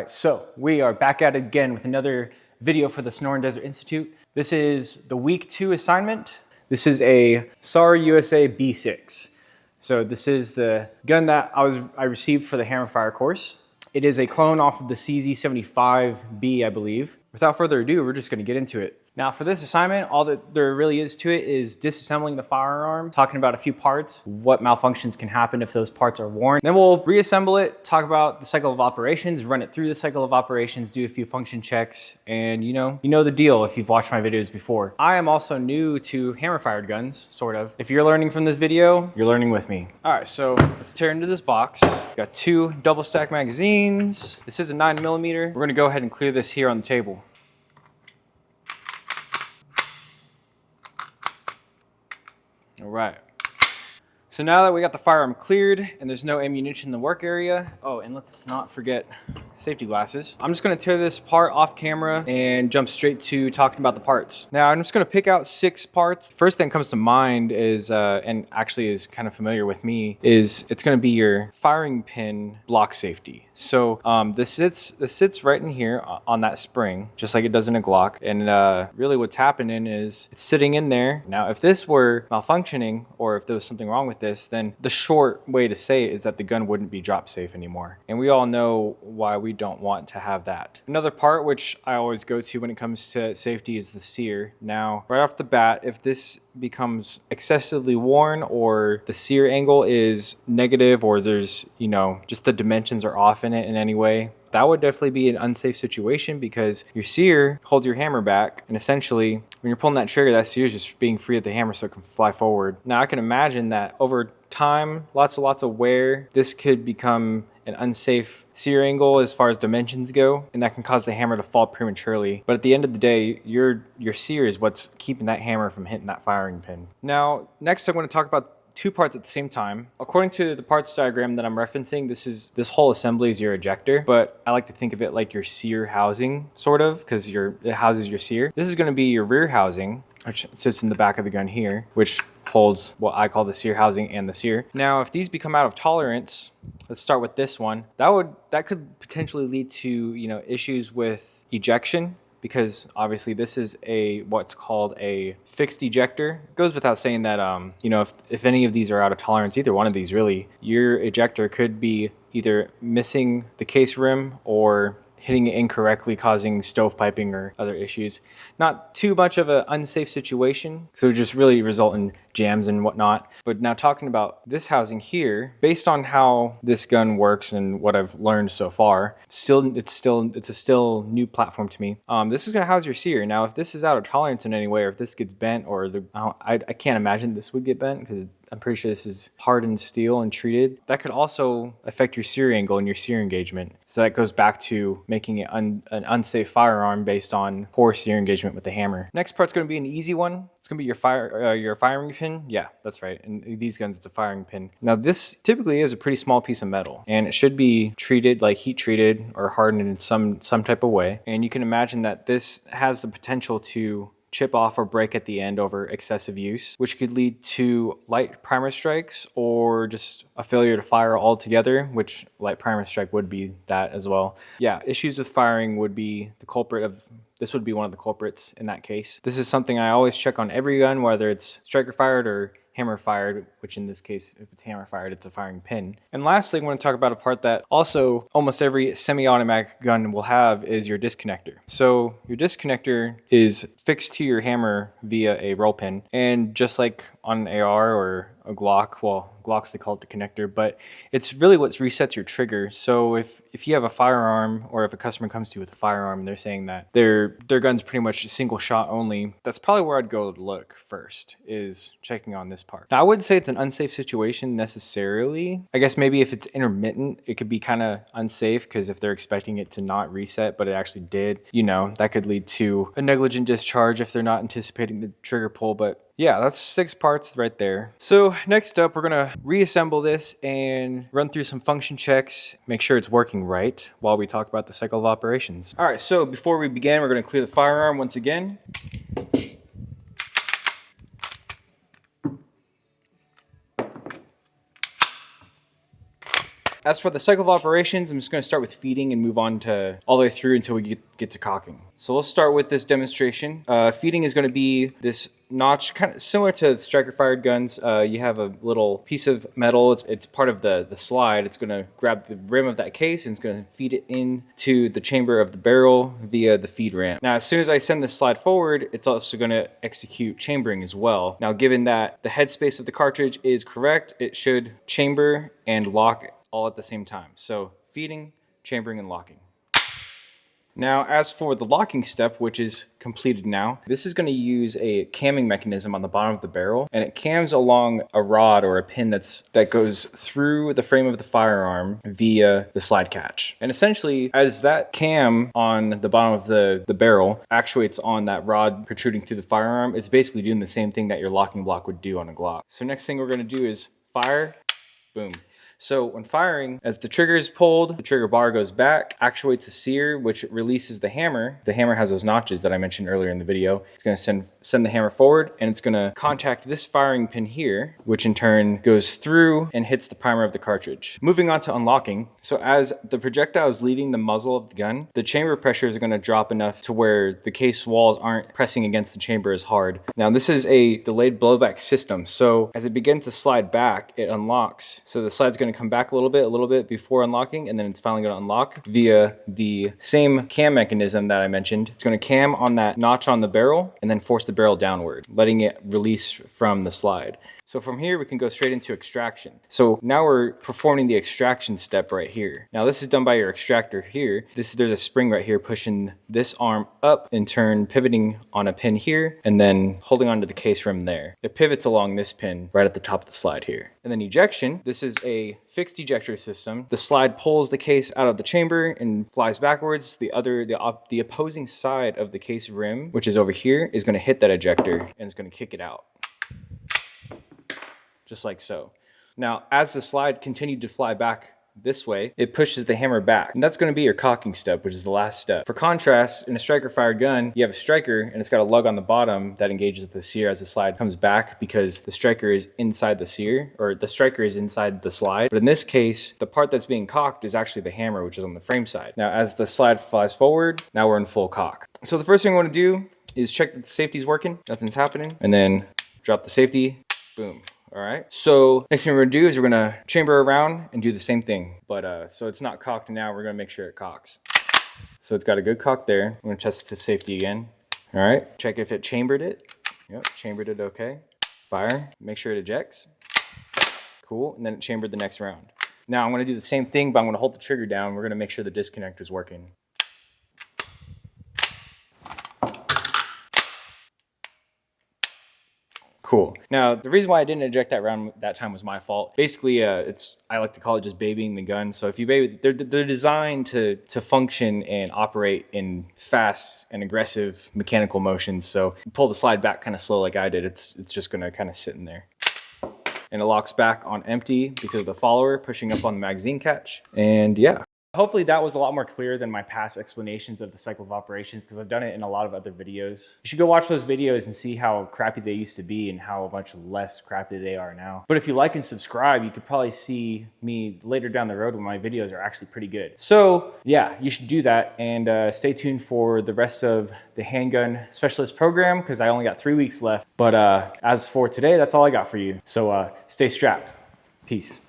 right, so we are back at it again with another video for the Sonoran Desert Institute. This is the week 2 assignment. This is a SAR USA B6. So this is the gun that I received for the hammerfire course. It is a clone off of the CZ75B, I believe. Without further ado, we're just gonna get into it. Now for this assignment, all that there really is to it is disassembling the firearm, talking about a few parts, what malfunctions can happen if those parts are worn. Then we'll reassemble it, talk about the cycle of operations, run it through the cycle of operations, do a few function checks, and you know the deal if you've watched my videos before. I am also new to hammer-fired guns, sort of. If you're learning from this video, you're learning with me. All right, so let's tear into this box. Got 2 double stack magazines. This is a 9mm. We're gonna go ahead and clear this here on the table. All right. So now that we got the firearm cleared and there's no ammunition in the work area, oh, and let's not forget safety glasses. I'm just gonna tear this apart off camera and jump straight to talking about the parts. Now I'm just gonna pick out 6 parts. The first thing that comes to mind is, and actually is kind of familiar with me, is it's gonna be your firing pin block safety. So this sits right in here on that spring, just like it does in a Glock. And really what's happening is it's sitting in there. Now, if this were malfunctioning or if there was something wrong with this, then the short way to say it is that the gun wouldn't be drop safe anymore. And we all know why we don't want to have that. Another part which I always go to when it comes to safety is the sear. Now, right off the bat, if this becomes excessively worn or the sear angle is negative or there's, just the dimensions are off in it in any way, that would definitely be an unsafe situation because your sear holds your hammer back, and essentially when you're pulling that trigger, that sear is just being free of the hammer so it can fly forward. Now I can imagine that over time, lots of wear, this could become an unsafe sear angle as far as dimensions go, and that can cause the hammer to fall prematurely. But at the end of the day, your sear is what's keeping that hammer from hitting that firing pin. Now, next I'm going to talk about 2 parts at the same time. According to the parts diagram that I'm referencing, this whole assembly is your ejector, but I like to think of it like your sear housing, sort of, because it houses your sear. This is going to be your rear housing, which sits in the back of the gun here, which holds what I call the sear housing and the sear. Now, if these become out of tolerance, let's start with this one. That could potentially lead to issues with ejection, because obviously this is what's called a fixed ejector. It goes without saying that if any of these are out of tolerance, either one of these really, your ejector could be either missing the case rim or hitting it incorrectly, causing stovepiping or other issues. Not too much of an unsafe situation, so it would just really result in jams and whatnot. But now talking about this housing here, based on how this gun works and what I've learned so far, it's a still new platform to me. This is gonna house your sear. Now, if this is out of tolerance in any way, or if this gets bent, or I can't imagine this would get bent because I'm pretty sure this is hardened steel and treated. That could also affect your sear angle and your sear engagement. So that goes back to making it an unsafe firearm based on poor sear engagement with the hammer. Next part's going to be an easy one. It's going to be your firing pin. Yeah, that's right. In these guns, it's a firing pin. Now, this typically is a pretty small piece of metal, and it should be treated, like heat treated or hardened in some type of way. And you can imagine that this has the potential to chip off or break at the end over excessive use, which could lead to light primer strikes or just a failure to fire altogether, which light primer strike would be that as well. Yeah, issues with firing would be this would be one of the culprits in that case. This is something I always check on every gun, whether it's striker fired or hammer fired, which in this case, if it's hammer fired, it's a firing pin. And lastly, I want to talk about a part that also almost every semi-automatic gun will have is your disconnector. So your disconnector is fixed to your hammer via a roll pin. And just like on an AR or a Glock, well, Glocks, they call it the connector, but it's really what resets your trigger. So if you have a firearm, or if a customer comes to you with a firearm and they're saying that their gun's pretty much a single shot only, that's probably where I'd go to look first, is checking on this part. Now, I wouldn't say it's an unsafe situation necessarily. I guess maybe if it's intermittent, it could be kind of unsafe, because if they're expecting it to not reset, but it actually did, that could lead to a negligent discharge if they're not anticipating the trigger pull. But yeah, that's 6 parts right there. So next up, we're gonna reassemble this and run through some function checks, make sure it's working right while we talk about the cycle of operations. All right, so before we begin, we're gonna clear the firearm once again. As for the cycle of operations, I'm just going to start with feeding and move on to all the way through until we get to cocking. So we'll start with this demonstration. Feeding is going to be this notch, kind of similar to striker fired guns. You have a little piece of metal. It's part of the slide. It's going to grab the rim of that case and it's going to feed it into the chamber of the barrel via the feed ramp. Now, as soon as I send this slide forward, it's also going to execute chambering as well. Now, given that the headspace of the cartridge is correct, it should chamber and lock all at the same time. So feeding, chambering, and locking. Now, as for the locking step, which is completed now, this is going to use a camming mechanism on the bottom of the barrel, and it cams along a rod or a pin that goes through the frame of the firearm via the slide catch. And essentially, as that cam on the bottom of the barrel actuates on that rod protruding through the firearm, it's basically doing the same thing that your locking block would do on a Glock. So next thing we're going to do is fire, boom. So when firing, as the trigger is pulled, the trigger bar goes back, actuates the sear, which releases the hammer. The hammer has those notches that I mentioned earlier in the video. It's going to send the hammer forward, and it's going to contact this firing pin here, which in turn goes through and hits the primer of the cartridge. Moving on to unlocking. So as the projectile is leaving the muzzle of the gun, the chamber pressures are going to drop enough to where the case walls aren't pressing against the chamber as hard. Now, this is a delayed blowback system. So as it begins to slide back, it unlocks. So the slide's going to come back a little bit before unlocking, and then it's finally going to unlock via the same cam mechanism that I mentioned. It's going to cam on that notch on the barrel and then force the barrel downward, letting it release from the slide. So from here, we can go straight into extraction. So now we're performing the extraction step right here. Now this is done by your extractor here. There's a spring right here pushing this arm up, in turn pivoting on a pin here, and then holding onto the case rim there. It pivots along this pin right at the top of the slide here. And then ejection, this is a fixed ejector system. The slide pulls the case out of the chamber and flies backwards. The opposing side of the case rim, which is over here, is going to hit that ejector and it's going to kick it out. Just like so. Now, as the slide continued to fly back this way, it pushes the hammer back. And that's going to be your cocking step, which is the last step. For contrast, in a striker fired gun, you have a striker and it's got a lug on the bottom that engages the sear as the slide comes back, because the striker is inside the sear, or the striker is inside the slide. But in this case, the part that's being cocked is actually the hammer, which is on the frame side. Now, as the slide flies forward, now we're in full cock. So the first thing we want to do is check that the safety's working, nothing's happening, and then drop the safety, boom. All right, so next thing we're gonna do is we're gonna chamber around and do the same thing. But so it's not cocked now, we're gonna make sure it cocks. So it's got a good cock there. I'm gonna test the safety again. All right, check if it chambered it. Yep, chambered it okay. Fire, make sure it ejects. Cool, and then it chambered the next round. Now I'm gonna do the same thing, but I'm gonna hold the trigger down. We're gonna make sure the disconnect is working. Cool. Now, the reason why I didn't eject that round that time was my fault. Basically, I like to call it just babying the gun. So if you baby, they're designed to function and operate in fast and aggressive mechanical motions. So you pull the slide back kind of slow like I did, it's just going to kind of sit in there. And it locks back on empty because of the follower pushing up on the magazine catch. And yeah. Hopefully that was a lot more clear than my past explanations of the cycle of operations, because I've done it in a lot of other videos. You should go watch those videos and see how crappy they used to be and how much less crappy they are now. But if you like and subscribe, you could probably see me later down the road when my videos are actually pretty good. So yeah, you should do that, and stay tuned for the rest of the handgun specialist program, because I only got 3 weeks left. But as for today, that's all I got for you. So stay strapped. Peace.